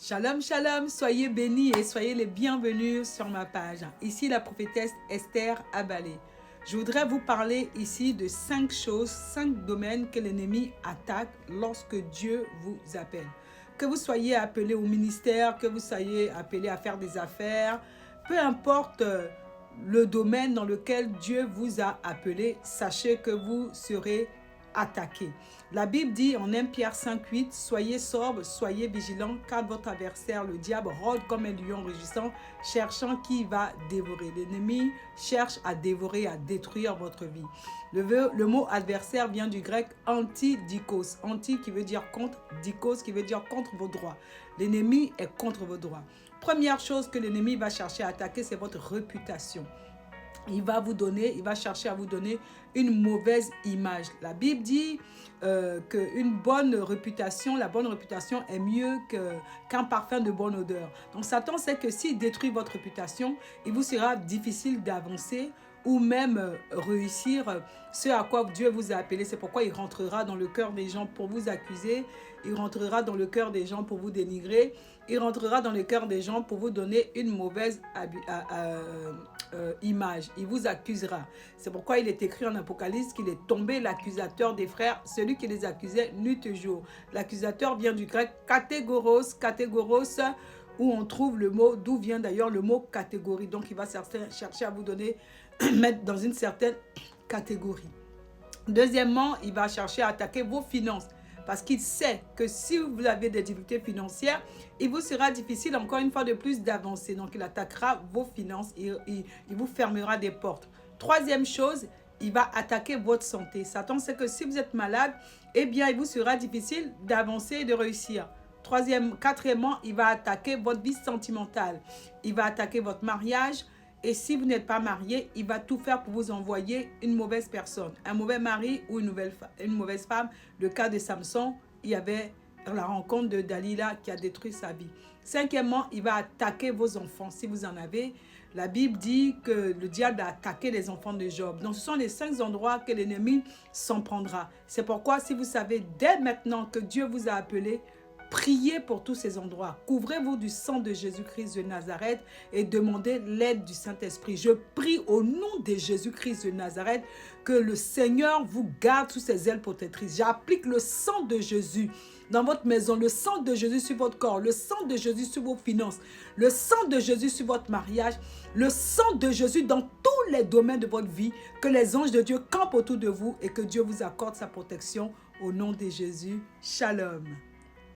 Shalom, shalom, soyez bénis et soyez les bienvenus sur ma page. Ici la prophétesse Esther Abalé. Je voudrais vous parler ici de 5 choses, 5 domaines que l'ennemi attaque lorsque Dieu vous appelle. Que vous soyez appelé au ministère, que vous soyez appelé à faire des affaires, peu importe le domaine dans lequel Dieu vous a appelé, sachez que vous serez attaqué. La Bible dit en 1 Pierre 5,8 « Soyez sobres, soyez vigilants, car votre adversaire, le diable, rôde comme un lion rugissant, cherchant qui va dévorer. » L'ennemi cherche à dévorer, à détruire votre vie. Le mot adversaire vient du grec anti-dikos. Anti qui veut dire contre, dikos qui veut dire contre vos droits. L'ennemi est contre vos droits. Première chose que l'ennemi va chercher à attaquer, c'est votre réputation. Il va chercher à vous donner une mauvaise image. La Bible dit qu'une bonne réputation, la bonne réputation est mieux qu'un parfum de bonne odeur. Donc Satan sait que s'il détruit votre réputation, il vous sera difficile d'avancer ou même réussir ce à quoi Dieu vous a appelé. C'est pourquoi il rentrera dans le cœur des gens pour vous accuser, il rentrera dans le cœur des gens pour vous dénigrer, il rentrera dans le cœur des gens pour vous donner une mauvaise image. Il vous accusera. C'est pourquoi il est écrit en Apocalypse qu'il est tombé l'accusateur des frères, celui qui les accusait nuit et jour. L'accusateur vient du grec katégoros, où on trouve le mot, d'où vient d'ailleurs le mot catégorie. Donc il va chercher à vous donner, mettre dans une certaine catégorie. Deuxièmement, il va chercher à attaquer vos finances. Parce qu'il sait que si vous avez des difficultés financières, il vous sera difficile encore une fois de plus d'avancer. Donc il attaquera vos finances, il vous fermera des portes. Troisième chose, il va attaquer votre santé. Satan sait que si vous êtes malade, eh bien il vous sera difficile d'avancer et de réussir. Quatrièmement, il va attaquer votre vie sentimentale. Il va attaquer votre mariage. Et si vous n'êtes pas marié, il va tout faire pour vous envoyer une mauvaise personne, un mauvais mari ou une mauvaise femme. Le cas de Samson, il y avait la rencontre de Dalila qui a détruit sa vie. Cinquièmement, il va attaquer vos enfants si vous en avez. La Bible dit que le diable a attaqué les enfants de Job. Donc ce sont les 5 endroits que l'ennemi s'en prendra. C'est pourquoi si vous savez dès maintenant que Dieu vous a appelé, priez pour tous ces endroits. Couvrez-vous du sang de Jésus-Christ de Nazareth et demandez l'aide du Saint-Esprit. Je prie au nom de Jésus-Christ de Nazareth que le Seigneur vous garde sous ses ailes protectrices. J'applique le sang de Jésus dans votre maison, le sang de Jésus sur votre corps, le sang de Jésus sur vos finances, le sang de Jésus sur votre mariage, le sang de Jésus dans tous les domaines de votre vie, que les anges de Dieu campent autour de vous et que Dieu vous accorde sa protection au nom de Jésus. Shalom.